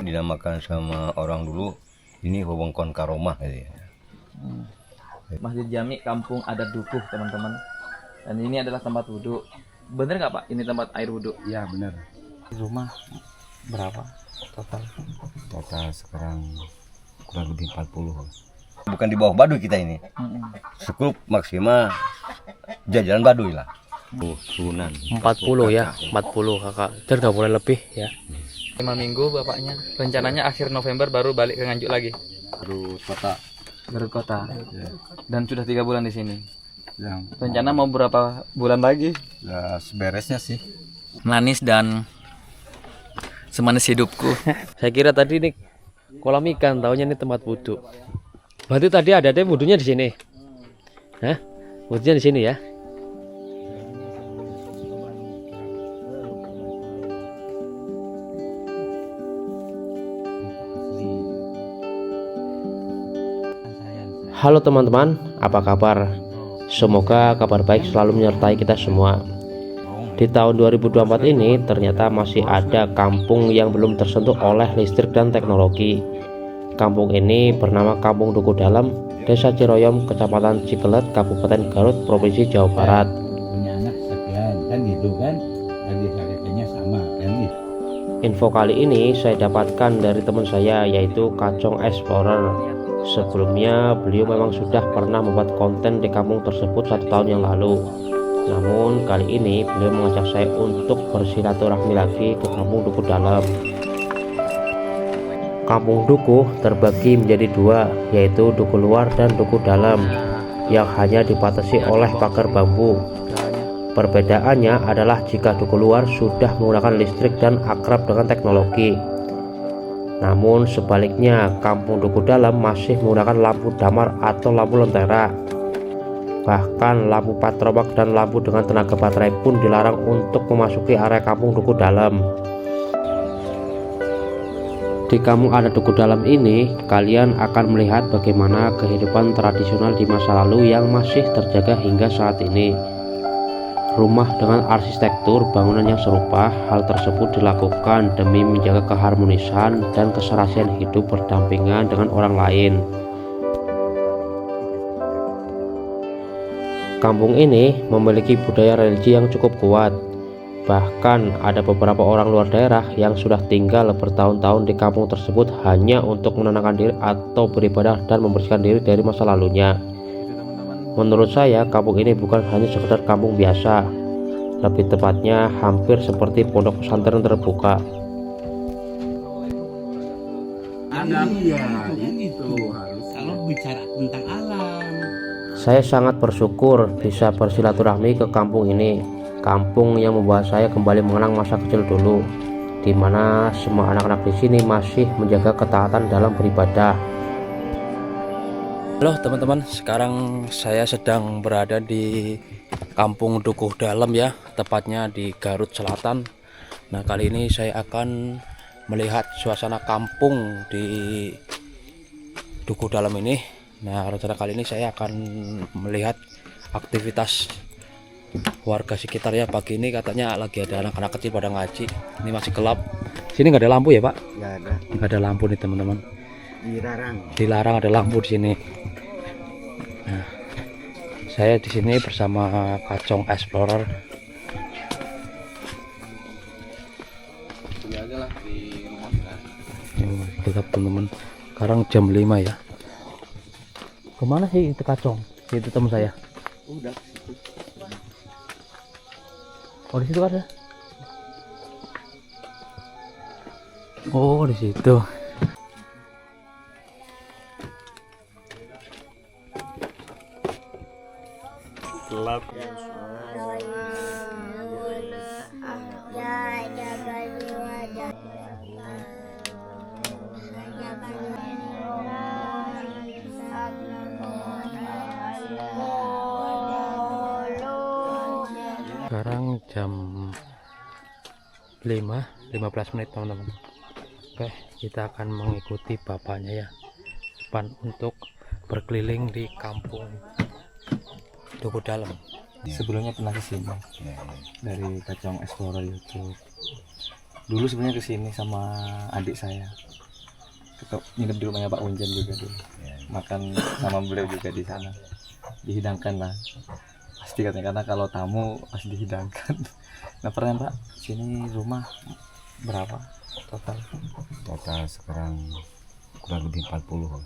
dinamakan sama orang dulu ini wewengkon Karomah gitu ya. Masjid Jami Kampung Adat Dukuh, teman-teman. Dan ini adalah tempat wudhu. Bener nggak Pak? Ini tempat air wudhu? Iya benar. Rumah berapa total? Total sekarang kurang lebih 40. Bukan di bawah Baduy kita ini. Sekup maksimal jajaran Baduy lah. Sunan 40 ya, 40 kakak. Dan nggak boleh lebih ya. 5 minggu bapaknya. Rencananya akhir November baru balik ke Nganjuk lagi. Baru kota Garut kota. ya, Dan sudah 3 bulan di sini. yang Rencana mau berapa bulan lagi? ya seberesnya sih. Manis dan semanis hidupku. Saya kira tadi ini kolam ikan, taunya ini tempat wudhu. Berarti tadi ada deh wudhunya di sini. Hah? Wudhunya di sini ya? Halo teman-teman, apa kabar? Semoga kabar baik selalu menyertai kita semua. Di tahun 2024 ini ternyata masih ada kampung yang belum tersentuh oleh listrik dan teknologi. Kampung ini bernama Kampung Dukuh Dalam, Desa Ciroyom, Kecamatan Cikelet, Kabupaten Garut, Provinsi Jawa Barat. Punya anak sekian kan gitu kan. Lagi sakitnya sama kan gitu. Info kali ini saya dapatkan dari teman saya, yaitu Kacong Explorer. Sebelumnya beliau memang sudah pernah membuat konten di kampung tersebut 1 tahun yang lalu. Namun kali ini beliau mengajak saya untuk bersilaturahmi lagi ke Kampung Dukuh Dalam. Kampung Dukuh terbagi menjadi 2, yaitu Dukuh Luar dan Dukuh Dalam, yang hanya dibatasi oleh pagar bambu. Perbedaannya adalah jika Dukuh Luar sudah menggunakan listrik dan akrab dengan teknologi. Namun sebaliknya, Kampung Dukuh Dalam masih menggunakan lampu damar atau lampu lentera. Bahkan lampu patrobak dan lampu dengan tenaga baterai pun dilarang untuk memasuki area Kampung Dukuh Dalam. Di Kampung Adat Dukuh Dalam ini, kalian akan melihat bagaimana kehidupan tradisional di masa lalu yang masih terjaga hingga saat ini. Rumah dengan arsitektur bangunan yang serupa, hal tersebut dilakukan demi menjaga keharmonisan dan keserasian hidup berdampingan dengan orang lain. Kampung ini memiliki budaya religi yang cukup kuat. Bahkan ada beberapa orang luar daerah yang sudah tinggal bertahun-tahun di kampung tersebut hanya untuk menenangkan diri atau beribadah dan membersihkan diri dari masa lalunya. Menurut saya, kampung ini bukan hanya sekedar kampung biasa, lebih tepatnya hampir seperti pondok pesantren terbuka. Iya, itu harus kalau bicara tentang alam. Saya sangat bersyukur bisa bersilaturahmi ke kampung ini, kampung yang membawa saya kembali mengenang masa kecil dulu, di mana semua anak-anak di sini masih menjaga ketaatan dalam beribadah. Halo teman-teman, sekarang saya sedang berada di Kampung Dukuh Dalam ya, tepatnya di Garut Selatan. Nah, kali ini saya akan melihat suasana kampung di Dukuh Dalam ini. Nah, rencana kali ini saya akan melihat aktivitas warga sekitar ya. Pagi ini katanya lagi ada anak-anak kecil pada ngaji. Ini masih gelap. Sini nggak ada lampu ya Pak? Nggak ada. Nggak ada lampu nih teman-teman. Dilarang ada lampu di sini. Nah, saya di sini bersama Kacong Explorer. Ini aja lah di rumah gelap teman-teman. Sekarang jam 5 ya. Kemana sih itu Kacong? Itu teman saya. Udah. Oh di situ ada. Oh di situ. Gelap. Sekarang jam 5:15 teman-teman. Oke, kita akan mengikuti bapaknya ya depan untuk berkeliling di Kampung Dukuh Dalam. Ya. Sebelumnya pernah ke sini Ya. dari Kacong Explorer YouTube. Dulu sebenarnya kesini sama adik saya, nginep di rumahnya Pak Unjan juga dulu, makan sama beliau juga di sana, dihidangkan lah pasti katanya, karena kalau tamu pasti dihidangkan. Nah pernah Pak sini rumah berapa total? Total sekarang kurang lebih 40.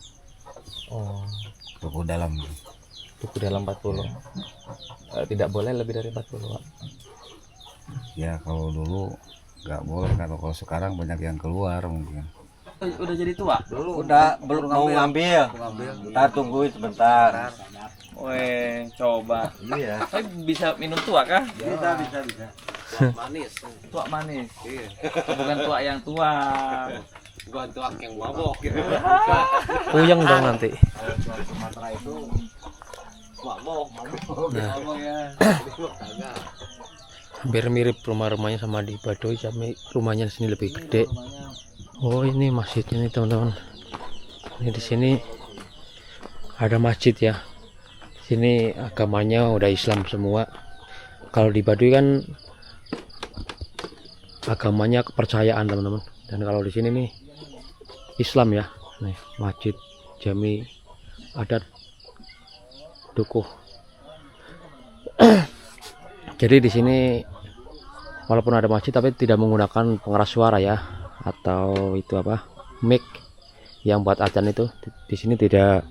Oh, Toko dalam. buku dalam 40. Tidak boleh lebih dari 40 Pak. Ya kalau dulu nggak boleh, kalau sekarang banyak yang keluar mungkin. Udah jadi tua? Udah belum mau ngambil. Ntar tungguin sebentar. Weh, coba. Iya. Tapi bisa minum tua kah? Bisa. Tua manis. Iya. Bukan tua yang tua. Bukan tua yang mabok gitu. Puyeng dong nanti. Sumatera itu mabok Nah, ya. hampir mirip rumah-rumahnya sama di Baduy, tapi rumahnya di sini lebih gede. Oh, ini masjidnya nih teman-teman. Ini di sini ada masjid ya. Di sini agamanya udah Islam semua. Kalau di Baduy kan agamanya kepercayaan teman-teman. Dan kalau di sini nih Islam ya. Nih masjid, jami, adat, dukuh. Jadi di sini walaupun ada masjid tapi tidak menggunakan pengeras suara ya, atau itu apa, mic yang buat adzan itu di sini tidak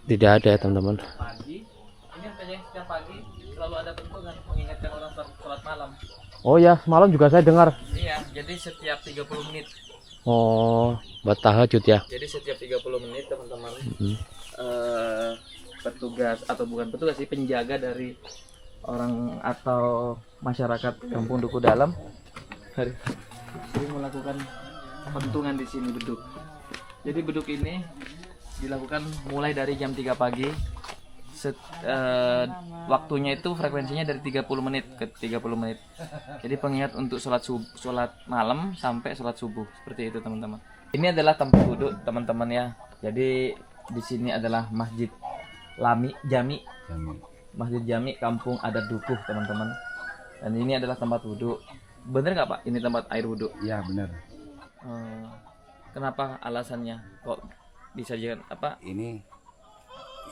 ada ya teman-teman. Pagi, ini katanya setiap pagi selalu ada pentungan mengingatkan orang sholat malam. Oh ya, malam juga saya dengar. Iya, jadi setiap 30 menit. Oh, buat tahajud ya. Jadi setiap 30 menit teman-teman petugas, atau bukan petugas sih, penjaga dari orang atau masyarakat Kampung Dukuh Dalam hari ini melakukan pentungan di sini beduk. Jadi beduk ini dilakukan mulai dari jam 3 pagi. Waktunya itu frekuensinya dari 30 menit ke 30 menit. Jadi pengingat untuk sholat malam sampai sholat subuh, seperti itu teman-teman. Ini adalah tempat duduk teman-teman ya. Jadi di sini adalah Masjid Jami, Masjid Jami Kampung Adat Dukuh teman-teman. Dan ini adalah tempat wudhu. Bener nggak Pak? Ini tempat air wudhu? Ya benar. Kenapa alasannya? Kok bisa jangan apa? Ini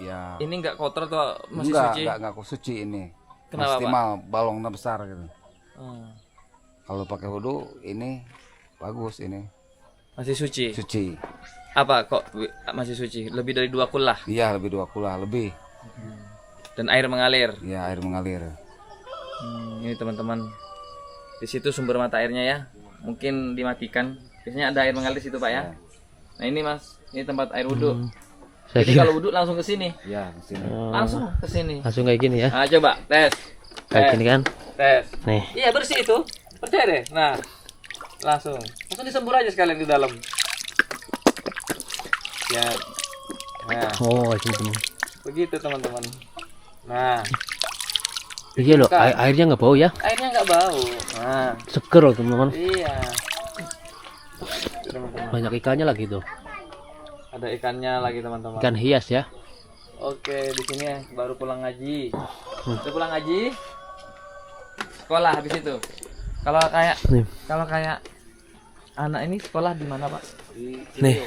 ya. Ini nggak kotor atau masih suci? Enggak suci ini. Kenapa, Maksimal balongnya besar gitu. Oh, Kalau pakai wudhu ini bagus ini. masih suci. Suci. Apa kok masih suci? Lebih dari 2 kullah Iya lebih 2 kula lebih. dan air mengalir. Ya air mengalir. Ini teman-teman. Di situ sumber mata airnya ya. Mungkin dimatikan. Biasanya ada air mengalir di situ Pak ya. Nah ini Mas, ini tempat air wudhu. Saya Jadi kira kalau wudhu langsung ke sini. Ya di sini. Langsung ke sini. langsung kayak gini ya. Nah, coba tes. Kayak gini kan. Tes. Nih. Iya bersih itu. Percaya deh. Nah, langsung disembur aja sekalian di dalam. Ya. Nah, Oh, ini. begitu teman-teman. Nah, Iya loh, airnya nggak bau ya. airnya nggak bau. Nah, Seger loh teman-teman. iya. Teman-teman. Banyak ikannya lagi tuh. Ada ikannya lagi teman-teman. Ikan hias ya. Oke, di sini baru pulang ngaji. Udah pulang ngaji? Sekolah habis itu. Nih. Kalau kayak anak ini sekolah di mana, Pak? Nih.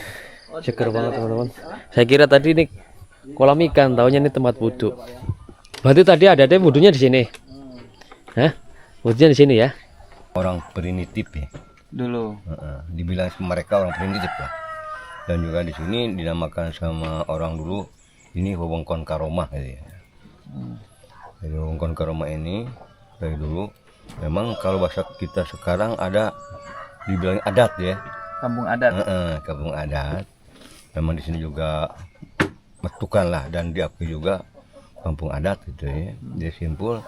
Seger banget teman-teman. Saya kira tadi ini kolam ikan, taunya ini tempat wudhu. Berarti tadi ada deh wudhunya di sini. Hah? Wudhunya di sini ya. Orang primitif ya. Dulu. Dibilang mereka orang primitif lah. Dan juga di sini dinamakan sama orang dulu ini wewengkon Karomah gitu ya. Jadi wewengkon Karomah ini dari dulu memang kalau bahasa kita sekarang ada dibilang adat ya. Kampung adat. Kampung adat. Memang di sini juga metukan lah dan diakui juga kampung adat gitu ya. Jadi simpul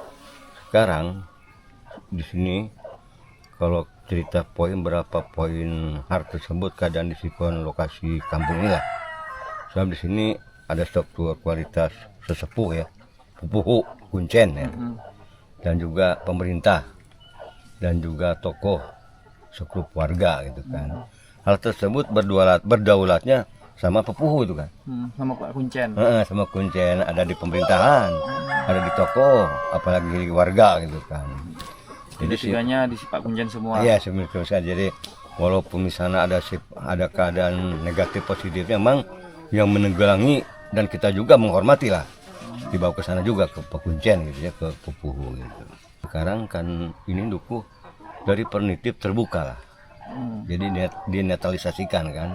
sekarang di sini kalau cerita poin berapa poin hal tersebut keadaan di sikon lokasi kampung ini lah. Sebab di sini ada struktur kualitas sesepuh ya, pupuhu, kuncen ya, dan juga pemerintah dan juga tokoh sekrup warga gitu kan. Hal tersebut berdaulatnya sama pepuhu itu kan. Sama Pak Kuncen. Sama kuncen ada di pemerintahan, ada di tokoh, apalagi di warga gitu kan. Jadi tiganya di Pak Kuncen semua. iya sebenarnya saya. Jadi walaupun di sana ada keadaan negatif positifnya, memang yang menenggelangi dan kita juga menghormati lah, dibawa ke sana juga ke Pak Kuncen gitu ya, ke Puhu gitu. Sekarang kan ini dukuh dari pernitip terbuka lah. Jadi dinetalisasikan kan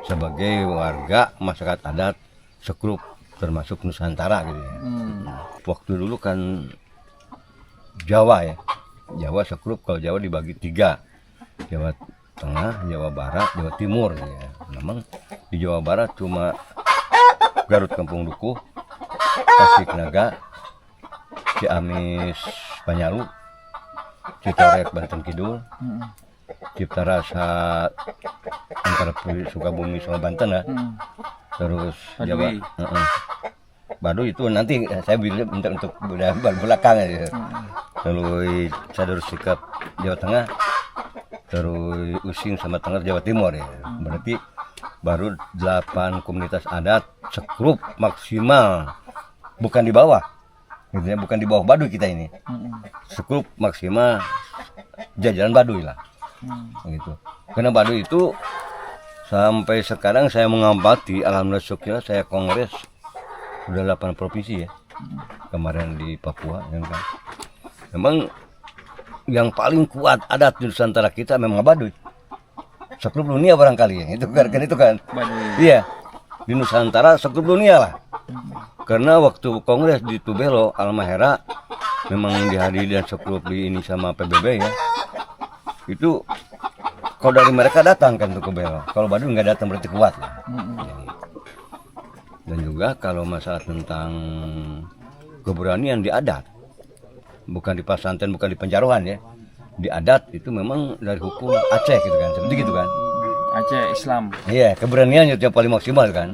sebagai warga masyarakat adat sekrup termasuk Nusantara gitu ya. Waktu dulu kan Jawa ya, Jawa sekrup, kalau Jawa dibagi 3, Jawa Tengah, Jawa Barat, Jawa Timur gitu ya. Memang di Jawa Barat cuma Garut Kampung Dukuh, Tasiknaga, Ciamis Banyalu, Citorek Banten Kidul, Cipta Rasa antara Sukabumi sama Banten lah. Terus Jawa Baduy itu nanti saya bilang untuk belakang ya. Terus Cadur Sikap Jawa Tengah, terus Using sama Tengah Jawa Timur ya. Berarti baru 8 komunitas adat sekrup maksimal, bukan di bawah gitu ya, bukan di bawah Baduy kita ini. Sekrup maksimal jajaran Baduy lah gitu. Karena Baduy itu sampai sekarang saya mengamati, alhamdulillah syukur saya kongres udah 8 provinsi ya. Kemarin di Papua kan. Memang yang paling kuat adat di Nusantara kita memang Baduy. Sekrup dunia barangkali ya. Itu kan. Baduy. Iya. Di Nusantara sekrup dunia lah. Karena waktu kongres di Tubelo Almahera memang dihadiri dan sekrup di ini sama PBB ya. Itu kalau dari mereka datang kan tuh ke Belo. Kalau Baduy nggak datang berarti kuat lah. Dan juga kalau masalah tentang keberanian di adat, bukan di pesantren, bukan di penjaruhan ya, di adat itu memang dari hukum Aceh gitu kan, seperti gitu kan. Aceh Islam. Iya, keberaniannya itu yang paling maksimal kan.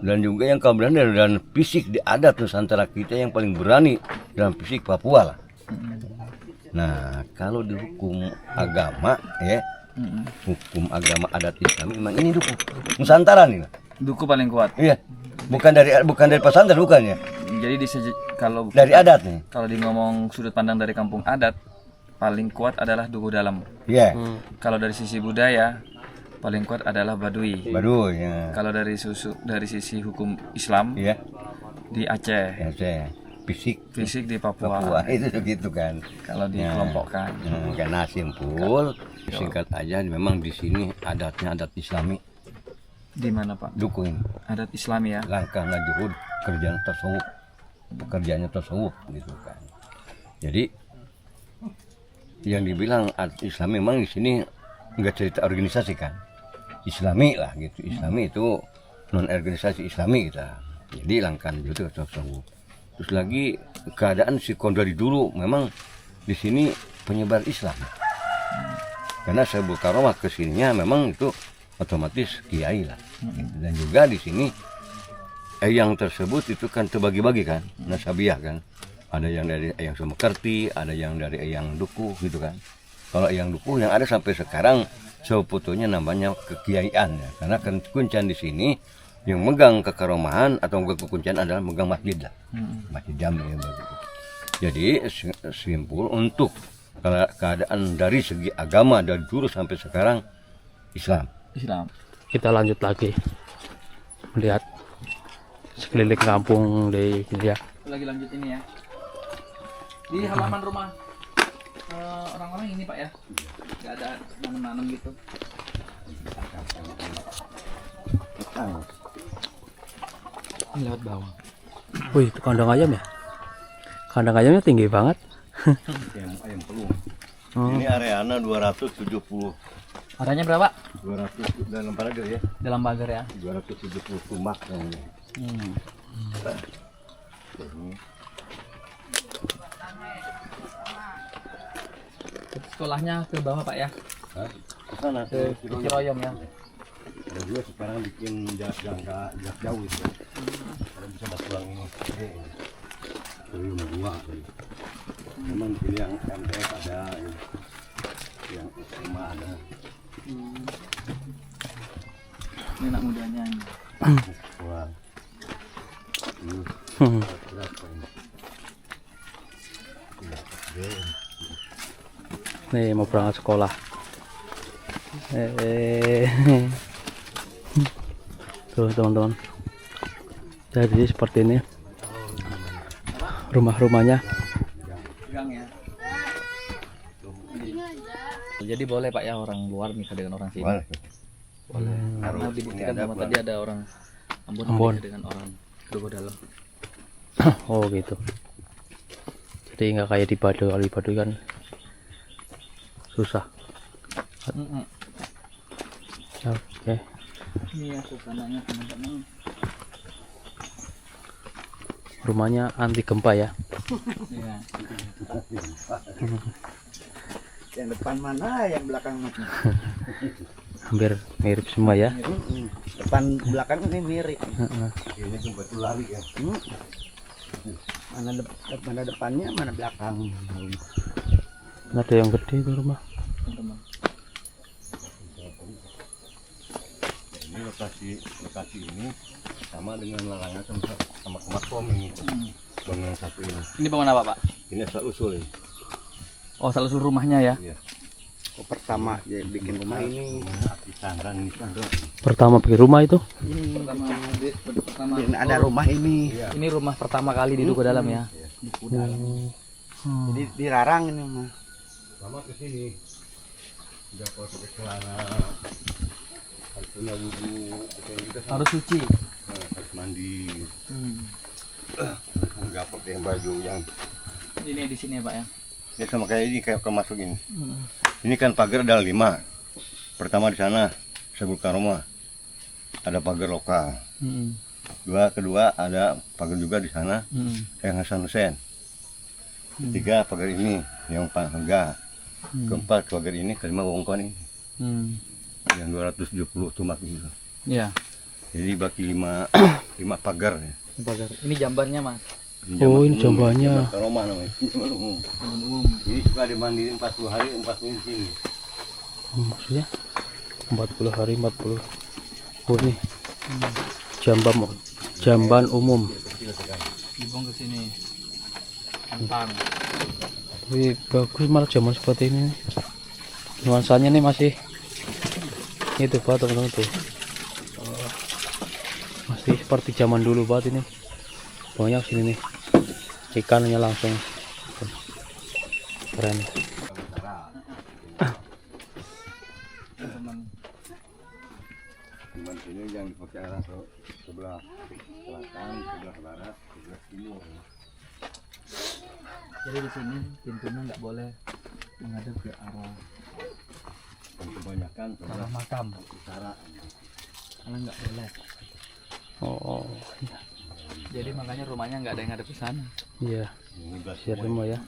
Dan juga yang keberanian dan fisik di adat Nusantara kita yang paling berani dalam fisik Papua lah. Nah, kalau di hukum agama ya, hukum agama adat Islam memang ini dukuh Nusantara nih. Dukuh paling kuat. Iya. Bukan dari pesantren bukan ya. Jadi kalau Dari adat nih. kalau di ngomong sudut pandang dari kampung adat, paling kuat adalah Dukuh Dalam. Iya. Kalau dari sisi budaya, paling kuat adalah Baduy. Baduy ya. Kalau dari sisi hukum Islam, Iya. di Aceh. Ya, saya fisik di Papua. itu gitu kan. Kalau dikelompokkan. Karena simpul singkat aja memang di sini adatnya adat Islami. Di mana Pak? Dukuh ini. Adat Islam ya. Langkahnya juhud, kerjaan tasawuf. Pekerjaannya tasawuf gitu kan. Jadi yang dibilang adat Islami memang di sini enggak cerita organisasi kan. Islami lah gitu. Islami itu non organisasi Islami kita. Jadi langkah itu tasawuf. Terus lagi keadaan sikon dari dulu memang di sini penyebar Islam. Karena Syaikhul Karomah kesininya memang itu otomatis kiai lah. Dan juga di sini eyang tersebut itu kan terbagi-bagi kan, nasabiah kan. Ada yang dari eyang Sumekerti, ada yang dari eyang Dukuh gitu kan. Kalau eyang Dukuh yang ada sampai sekarang seputunya namanya kekiaian ya. Karena kan kuncen di sini yang megang kekaromahan atau megang kekuncian adalah megang masjid lah, masjid jami ya begitu. Jadi simpul untuk keadaan dari segi agama dari dulu sampai sekarang Islam. Kita lanjut lagi melihat sekeliling kampung di ya. Lagi lanjut ini ya. Di halaman rumah orang-orang ini Pak ya. Nggak ada nanam-nanam gitu. Lewat bawah. Wih, itu kandang ayam ya? Kandang ayamnya tinggi banget. Ayam pelung. Ini areana 270. Harganya berapa? 200 dalam pagar ya. Dalam pagar ya. 270 tumak ini. Sekolahnya ke bawah Pak ya. Hah? Ke sana Ke Ciroyom ya. Ada juga sekarang bikin jarak jauh itu. Ada bisa pulang ini. Ciroyom 2. Memang di sini yang MTS ada, yang SMA ada. Ini anak mudanya. Wah. Nih mau berangkat sekolah. Tuh teman-teman. Jadi seperti ini rumah-rumahnya. Jadi boleh Pak ya orang luar nikah dengan orang sini. Boleh. Boleh. Karena Harus dibuktikan ini ada sama apa? tadi ada orang Ambon Ambon. nikah dengan orang Dukuh Dalam. Oh gitu. Jadi nggak kayak di Baduy. Kalau di Baduy kan susah. Oke. Ini ya suasananya teman-teman. Rumahnya anti gempa ya. Iya. Yang depan mana, yang belakang mana? Hampir mirip semua ya. Depan belakang ini mirip. Ini tempat lari ya. Mana depannya, mana belakang. Ada yang gede itu rumah. Teman-teman. Ini lokasi ini sama dengan larangan sama kemakom ini. Bangunan satu ini. Ini bangun apa Pak? Ini asal usul ini. Oh salah satu rumahnya ya. Iya. Oh, pertama dia bikin rumah ini. Sandran. Pertama bikin rumah itu. Pertama Dan ada rumah ini. ini rumah pertama kali di Dukuh Dalam ya. Jadi dilarang ini mah. Sama ke sini. Udah kalau pakai celana. Harus punya wudhu. Harus suci. Harus mandi. Hmm. Enggak pakai baju yang Ini di sini ya Pak ya. ya sama kayak ini kayak masuk ini. Ini kan pagar ada 5. Pertama di sana sebuah rumah. Ada pagar lokal. Kedua ada pagar juga di sana yang Hasan Hussein. Ketiga pagar ini yang Pak Hengga. Keempat pagar ini, kelima Wongkon ini. Yang 270 tumak gitu. Iya. Jadi bagi 5 pagar ya. Pagar. Ini jambannya Mas. Oh, ini jambannya. Rumah namanya. Jamban umum. Jamban umum. Ini suka dimandiin 40 hari 40 di sini. Maksudnya 40 hari 40. Oh ini jamban umum. Dibuang ke sini. Kentang. Wih, bagus malah zaman seperti ini. Nuansanya nih masih itu Pak teman-teman tuh. Masih seperti zaman dulu banget ini. Banyak sini nih. Ikannya langsung keren. Cuman sini yang dipakai arah sebelah selatan, sebelah barat, sebelah timur. Jadi di sini pintunya nggak boleh menghadap ke arah Dan kebanyakan sebelah makam. utara. Karena nggak boleh. Oh, Jadi makanya rumahnya nggak ada yang ngadep ke sana. iya. Ini belas Siap semua ya.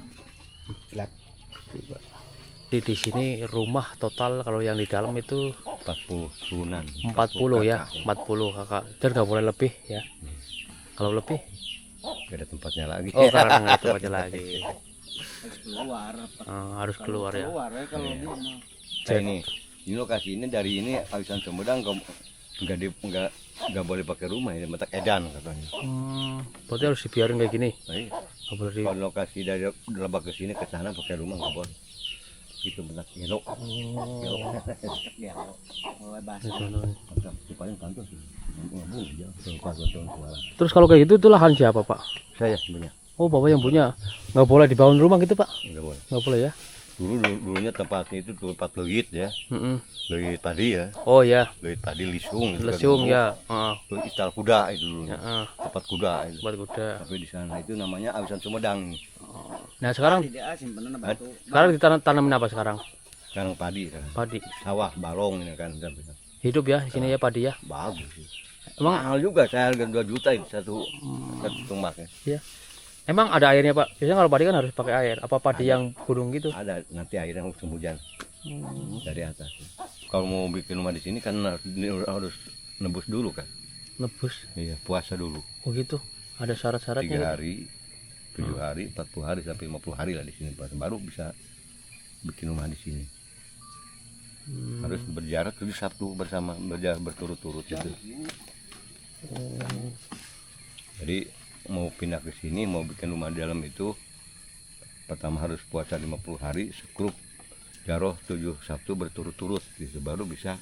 Jadi di sini rumah total kalau yang di dalam itu 40 sunan. 40 ya, 40 kakak. Dan nggak boleh lebih ya. Kalau lebih, Gak ada tempatnya lagi. oh karena nggak ada aja lagi. Keluar. Harus keluar ya. Keluar ya kalau dia mah. Nah, ini lokasi ini dari ini Awisan Sumedang nggak boleh pakai rumah ini, Metak Edan katanya. Berarti harus dibiarin kayak gini. Nah, iya. Nggak boleh Kalau lokasi dari Lebak ke sini ke sana pakai rumah nggak boleh. Itu Metak Elok. Paling kantor sih. Terus kalau kayak gitu itu lahan siapa Pak? Saya sebenarnya Oh Bapak yang punya. Nggak boleh dibangun rumah gitu Pak? nggak boleh. Nggak boleh ya? Dulunya tempatnya itu tempat leuit ya, leuit padi ya, Oh ya, leuit padi lisung. lesung ya. Itu istal kuda itu dulunya, Ya, tempat kuda itu. buat kuda. Tapi di sana itu namanya Awisan Sumedang. Nah sekarang Dia simpenan batu. sekarang tanamin apa sekarang? Sekarang padi kan, Padi. sawah, balong ini kan. Hidup ya di sini ya padi ya. Bagus. Emang Mahal juga, saya harga 2 juta itu satu tumak ya. ya. Emang ada airnya Pak? Biasanya kalau padi kan harus pakai air. Apa padi yang gunung gitu? Ada nanti airnya musim hujan dari atas. Kalau mau bikin rumah di sini kan harus nebus dulu kan. Nebus. Iya, puasa dulu. Oh gitu. Ada 3 syarat-syaratnya. hari, 7 hari, 40 hari sampai 50 hari lah di sini baru bisa bikin rumah di sini. Harus berjarak 7 Sabtu bersama berturut-turut itu. Jadi mau pindah ke sini, mau bikin rumah di dalam itu pertama harus puasa 50 hari, sekrup Jaroh 7 Sabtu berturut-turut gitu, baru bisa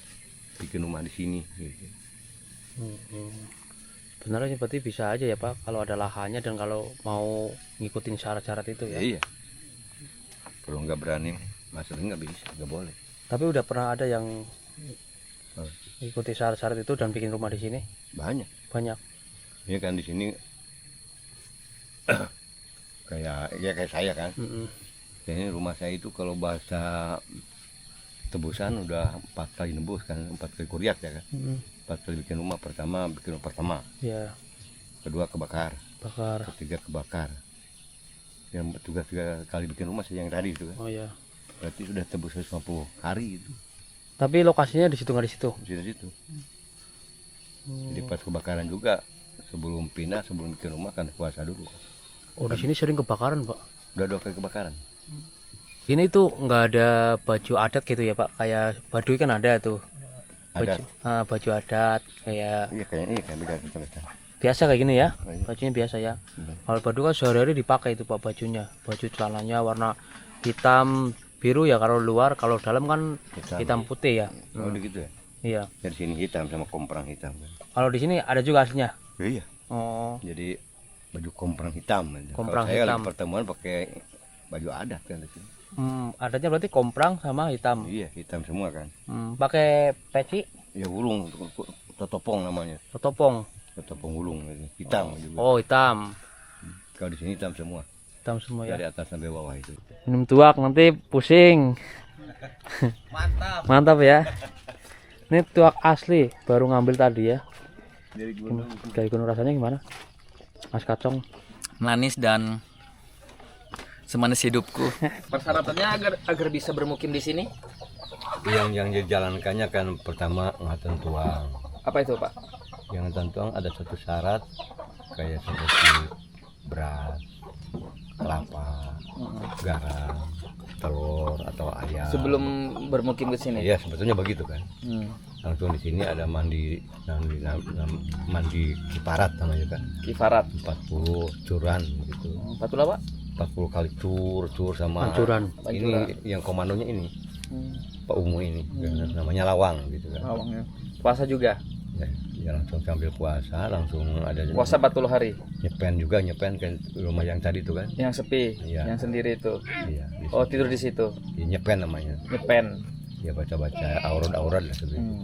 bikin rumah di sini gitu. Sebenarnya berarti bisa aja ya Pak kalau ada lahannya dan kalau mau ngikutin syarat-syarat itu ya. Iya. Kalau nggak berani, masalahnya nggak bisa, nggak boleh. Tapi udah pernah ada yang Oh. ikuti syarat-syarat itu dan bikin rumah di sini? Banyak. Banyak. Ini kan di sini kayak saya kan. Ini rumah saya itu kalau bahasa tebusan udah 4 kali nembus kan, 4 kali kuriak ya kan. 4 kali bikin rumah. Bikin rumah pertama, Ya, kedua kebakar, bakar. ketiga kebakar. Yang tugas 3 kali bikin rumah saya yang tadi itu kan. Oh ya. Berarti sudah tembus 150 hari itu Tapi lokasinya di situ nggak di situ? di situ. Jadi pas kebakaran juga sebelum pindah, sebelum bikin rumah kan puasa dulu. Oh di sini sering kebakaran Pak. Udah 2 kali kebakaran. Ini tuh nggak ada baju adat gitu ya Pak? Kayak Baduy kan ada tuh. Ada. Baju adat kayak Iya kayaknya kayak beda. biasa kayak gini ya. Oh, iya. Bajunya biasa ya. Iya. Kalau Baduy kan sehari-hari dipakai itu Pak bajunya. Baju celananya warna hitam biru ya kalau luar, kalau dalam kan hitam putih ya. Oh gitu ya. Iya. Dari sini hitam sama komprang hitam kan. Kalau di sini ada juga aslinya. Iya. Oh. Jadi baju komprang hitam. Komprang Kalau saya hitam. lagi pertemuan pakai baju adat kan di sini. Adatnya berarti komprang sama hitam. Iya, hitam semua kan. Pakai peci Ya ulung, totopong namanya. atau topong. Totopong ulung gitu. Hitam juga. Oh hitam. Kalau di sini hitam semua. Hitam semua ya. Dari atas sampai bawah itu. Minum tuak nanti pusing. Mantap ya. Ini tuak asli baru ngambil tadi ya. Dari gunung rasanya gimana? Mas Kacong. Manis dan semanis hidupku. Persyaratannya agar bisa bermukim di sini. Yang dijalankannya kan pertama ngatan tuang. Apa itu Pak? Yang ngatan tuang ada satu syarat kayak seperti beras, kelapa, garam, telur atau ayam. Sebelum bermukim ke sini. Iya sebetulnya begitu kan. Langsung di sini ada mandi kiparat namanya kan. Kifarat. 40 curan gitu. 40 apa? 40 kali cur sama Pancuran. ini yang komandonya ini Pak Umu ini namanya Lawang gitu kan. Lawangnya. Puasa juga. Ya langsung sambil puasa langsung ada Puasa 40 hari. nyepen ke rumah yang tadi itu kan. Yang sepi, Iya. yang sendiri itu. Iya. Oh, tidur di situ. Nyepen namanya. Nyepen. Ya baca-baca aurat lah seperti itu.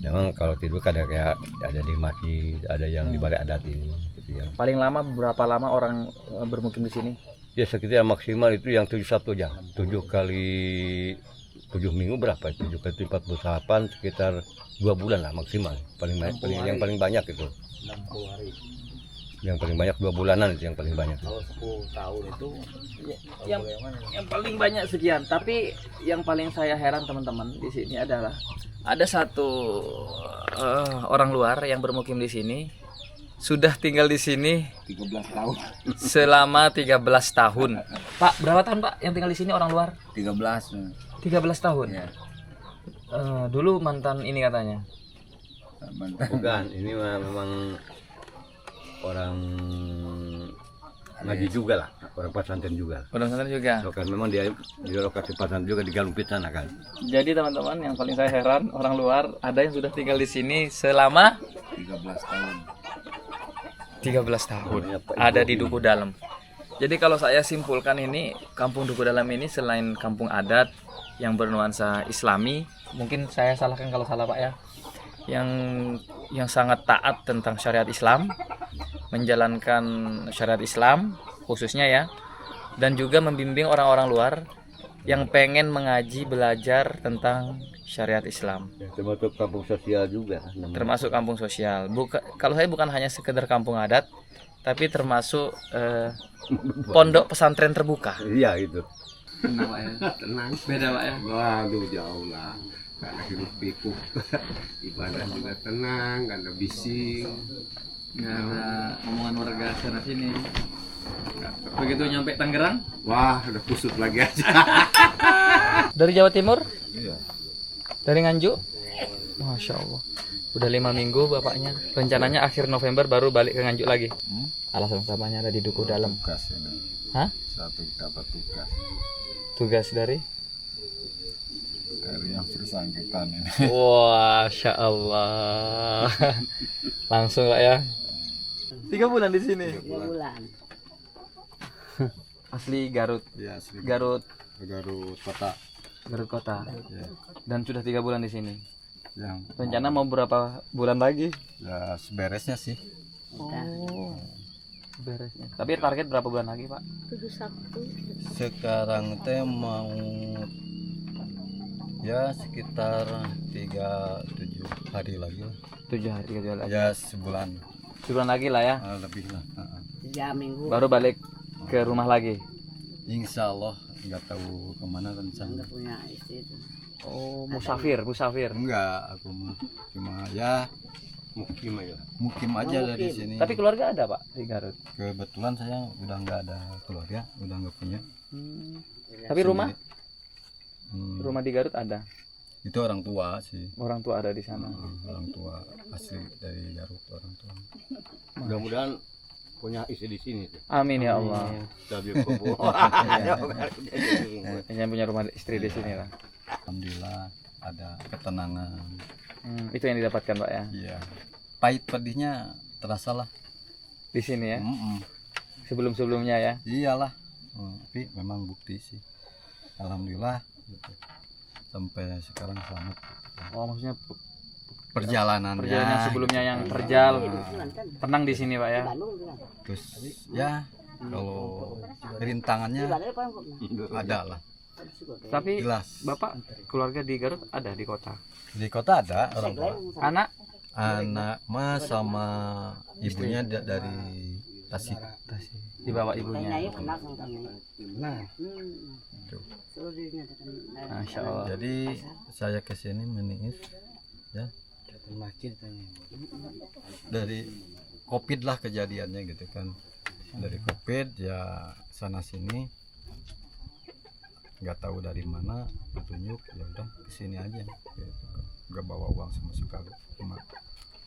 Memang kalau tidur ada kayak ada di masjid, ada yang di balai adat ini gitu ya. Paling lama berapa lama orang bermukim di sini? Ya sekitar maksimal itu yang 71 aja. 7 kali 7 minggu berapa? 7 kali 48 sekitar 2 bulan lah maksimal. Yang paling banyak itu. 60 hari. Yang paling banyak 2 bulanan itu yang paling banyak. Kalau 10 tahun itu Yang paling banyak sekian, tapi yang paling saya heran teman-teman di sini adalah ada satu orang luar yang bermukim di sini, sudah tinggal di sini 13 tahun. selama 13 tahun. Pak, berapa tahun Pak yang tinggal di sini orang luar? 13. 13 tahun. Ya. Dulu mantan ini katanya. Bukan, ini memang orang ngaji juga lah, orang pesantren juga. Udah pesantren juga. So, kan memang dia di lokasi pesantren juga di Galumpit sana kan. Jadi teman-teman yang paling saya heran orang luar ada yang sudah tinggal di sini selama 13 tahun. 13 tahun ada di Duku Dalam. Jadi kalau saya simpulkan ini kampung Duku Dalam ini selain kampung adat yang bernuansa Islami, mungkin saya salahkan kalau salah Pak ya, yang sangat taat tentang syariat Islam, menjalankan syariat Islam khususnya ya, dan juga membimbing orang-orang luar yang pengen mengaji belajar tentang syariat Islam. Ya, termasuk kampung sosial juga. Termasuk kampung sosial. Kalau saya bukan hanya sekedar kampung adat, tapi termasuk pondok pesantren terbuka. Iya itu. Tenang Pak ya. Tenang. Beda Pak ya. Waduh jauh lah. Karena hidup pikuk. Ibadah juga tenang, gak ada bising. Nggak ada omongan warga sana sini. Begitu nyampe Tangerang? Wah, udah kusut lagi aja. Dari Jawa Timur? Iya. Dari Nganjuk? Masya Allah. Udah 5 minggu bapaknya. Rencananya akhir November baru balik ke Nganjuk lagi. Alasan utamanya ada di Duku Dalam. Tugas ini. Hah? Satu dapat tugas. Tugas dari? Dari yang bersangkutan ini. Wah, Masya Allah. Langsung Pak ya. 3 bulan di sini. 3 bulan. Asli Garut. Ya, asli Garut Garut kota. Garut kota. Ya. Dan sudah 3 bulan di sini. Yang Rencana mau berapa bulan lagi? ya seberesnya sih. Oh. Beresnya. Tapi target berapa bulan lagi, Pak? 71. Sekarang teh mau ya sekitar 37 hari lagi lah. 7 hari 3 lagi. Ya sebulan Sebulan lagi lah ya. lebih lah. 3 minggu. Baru balik ke rumah lagi. Insya Allah nggak tahu kemana rencana. Nggak punya istri itu. Oh, musafir. Enggak, aku mah cuma ya Mukim aja. mukim aja dari sini. Tapi keluarga ada, Pak, di Garut. Kebetulan saya udah nggak ada keluarga, udah nggak punya. Tapi rumah Hmm, rumah di Garut ada. itu orang tua sih. Orang tua ada di sana. Orang tua asli dari Garut, orang tua. Mudah-mudahan punya istri di sini tuh. Amin ya Allah. Dabil kubu. Yang punya rumah istri di sini lah. Alhamdulillah ada ketenangan. Itu yang didapatkan, Pak ya. Iya. Pahit pedihnya terasa lah. Di sini ya. Mm-mm. Sebelum-sebelumnya ya. Iyalah. Tapi memang bukti sih. Alhamdulillah gitu. Sampai sekarang selamat. Oh, maksudnya Perjalanannya. perjalanan sebelumnya yang terjal. Tenang di sini, Pak ya. Terus ya kalau rintangannya ada lah. Tapi Jelas. Bapak keluarga di Garut ada di kota. Di kota ada orang tua. Anak Anak mas sama ibunya dari Tasik. dibawa ibunya. Nah, Masya Allah. jadi saya kesini meniis ya dari COVID lah kejadiannya gitu kan. Dari COVID ya sana sini nggak tahu dari mana petunjuk, ya udah kesini aja gitu kan. Nggak bawa uang sama sekali, cuma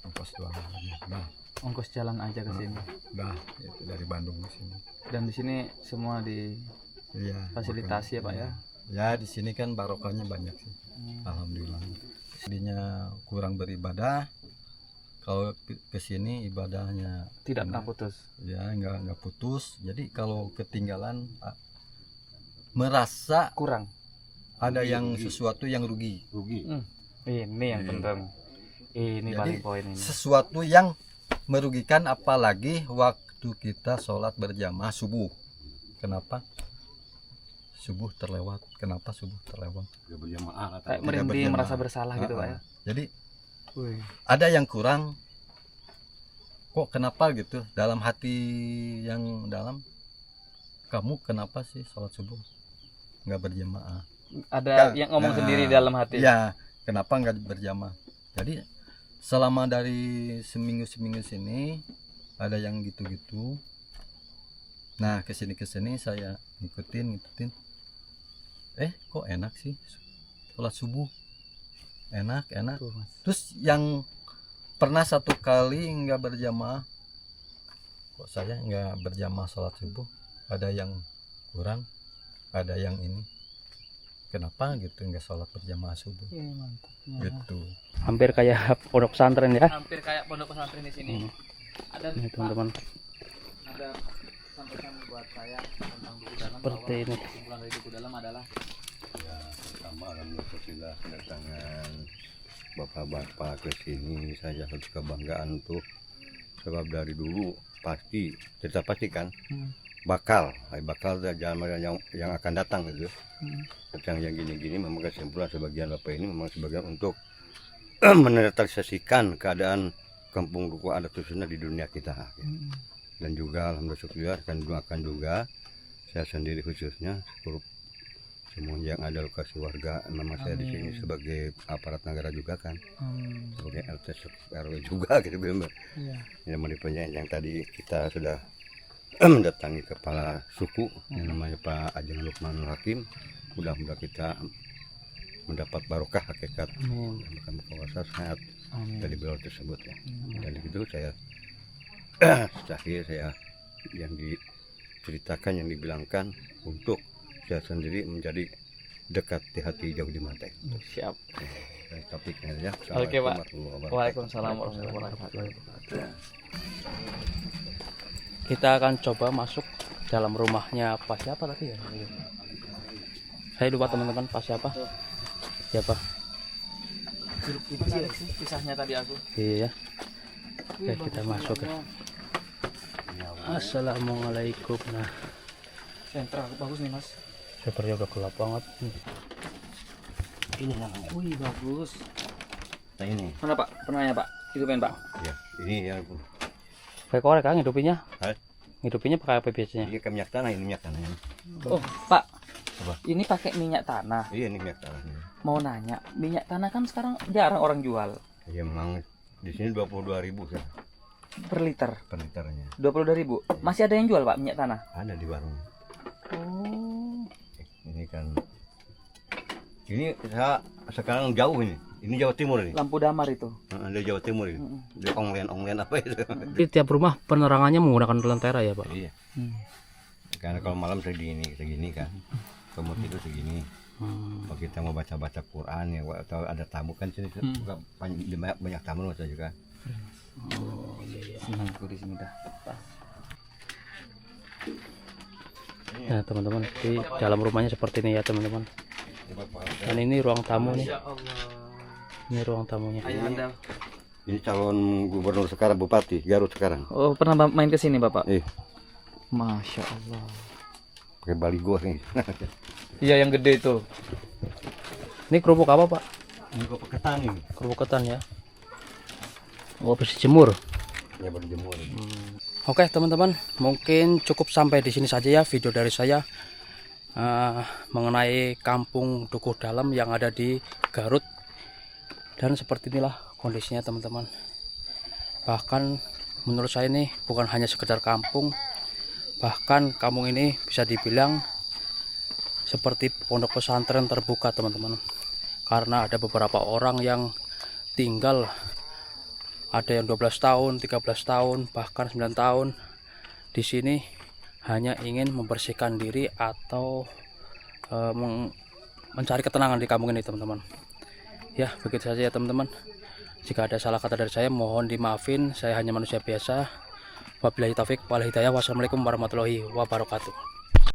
ongkos doang aja. Nah, Ongkos jalan aja ke sini. dah itu dari Bandung ke sini. Dan di sini semua di Iya. fasilitasi ya, Pak ya. Ya di sini kan barokahnya banyak sih. Alhamdulillah. Jadinya kurang beribadah. Kalau ke sini ibadahnya Tidak pernah putus. ya nggak putus. Jadi kalau ketinggalan merasa Kurang. ada yang sesuatu yang rugi. Ini yang penting. Ini Jadi paling poin ini. sesuatu yang merugikan, apalagi waktu kita sholat berjamaah subuh. Kenapa? Subuh terlewat. Kenapa subuh terlewat? Kayak merinding, berjamaah. merasa bersalah gitu, Pak ya. Jadi Wih. ada yang kurang. Kok kenapa gitu? Dalam hati yang dalam, kamu kenapa sih sholat subuh nggak berjamaah? Ada yang ngomong sendiri dalam hati. Ya, kenapa nggak berjamaah? Jadi selama dari seminggu sini ada yang gitu-gitu. Nah kesini saya ngikutin. Kok enak sih sholat subuh, enak. Terus yang pernah satu kali nggak berjamaah, kok saya nggak berjamaah sholat subuh, ada yang kurang, ada yang ini. Kenapa gitu nggak sholat berjamaah subuh? Gitu. Hampir kayak pondok pesantren ya. Hampir kayak pondok pesantren di sini. Ada Ini teman-teman. ada sampaikan buat saya tentang buku dalam. Seperti bahwa ini. kesimpulan dari buku dalam adalah Pertama alhamdulillah kedatangan bapak-bapak ke sini, saya satu kebanggaan tuh, sebab dari dulu pasti cerita pasti kan bakal yang akan datang gitu. Yang gini-gini memang kesimpulan sebagian bapak ini memang sebagian untuk menetralisasikan keadaan kampung Dukuh Adat khususnya di dunia kita ya. Dan juga alhamdulillah akan doakan juga saya sendiri khususnya semua yang ada lokasi warga, nama saya di sini sebagai aparat negara juga kan, sebagai RT RW juga gitu benar. Yang menipanya yang tadi kita sudah mendatangi kepala suku yang namanya Pak Ajeng Lukman Hakim. Mudah-mudahan kita mendapat barokah hakikat dan kuasa sehat dari beliau tersebut ya. Dan itu saya terakhir saya yang diceritakan, yang dibilangkan untuk saya sendiri menjadi dekat di hati jauh di mata. Siap. Topiknya ya. Oke, Pak. Assalamualaikum warahmatullahi wabarakatuh. Waalaikumsalam warahmatullahi wabarakatuh. Kita akan coba masuk dalam rumahnya Pak siapa tadi ya? Saya lupa teman-teman, Pak siapa? Siapa? Kecil sih kisahnya tadi aku. Iya. Oke, kita masuk ya. Assalamualaikum. Nah, Sentral bagus nih Mas. sepertinya udah gelap banget. Ini namanya. Wih bagus. Nah ini. Mana Pak? Pernahnya Pak? Itu kan Pak. Ya, ini yang Pakai korek kan ngidupinnya? Hah? Ngidupinnya pakai apa biasanya? ini kan minyak tanah, ini minyak tanah. Oh Pak. Apa? Ini pakai minyak tanah. Iya, ini minyak tanah. Mau nanya, minyak tanah kan sekarang jarang orang jual Ya memang di sini 22.000 kan per liter. per liternya. 22.000. Masih ada yang jual Pak minyak tanah? Ada di warung. Oh. Ini kan ini saya sekarang jauh ini. Ini Jawa Timur ini. Lampu damar itu. Ada Jawa Timur ini. Di onglen apa itu? Jadi tiap rumah penerangannya menggunakan lentera ya Pak? Iya. Karena kalau malam segini kan. Kamu tidur segini. Kalau kita mau baca Quran ya atau ada tamu kan sini suka banyak tamu saja juga. Senang aku di sini dah. Nah teman-teman, di dalam rumahnya seperti ini ya teman-teman. Dan ini ruang tamu nih. Ini ruang tamunya. Ayahanda. Ini calon gubernur sekarang, Bupati Garut sekarang. Oh, pernah main ke sini, Bapak? Masya Allah. Pakai baligo nih. Iya, yang gede itu. Ini kerupuk apa Pak? Ini kok ketan ini. Kerupuk ketan ya. Oh, bersih jemur. Ya berjemur. Oke teman-teman, mungkin cukup sampai di sini saja ya video dari saya mengenai kampung Dukuh Dalam yang ada di Garut. Dan seperti inilah kondisinya teman-teman. Bahkan menurut saya ini bukan hanya sekedar kampung, bahkan kampung ini bisa dibilang seperti pondok pesantren terbuka teman-teman. Karena ada beberapa orang yang tinggal, ada yang 12 tahun, 13 tahun, bahkan 9 tahun di sini hanya ingin membersihkan diri atau mencari ketenangan di kampung ini teman-teman. Ya begitu saja ya teman-teman. Jika ada salah kata dari saya mohon dimaafin, saya hanya manusia biasa. Wabillahi taufik wal hidayah. Wassalamualaikum warahmatullahi wabarakatuh.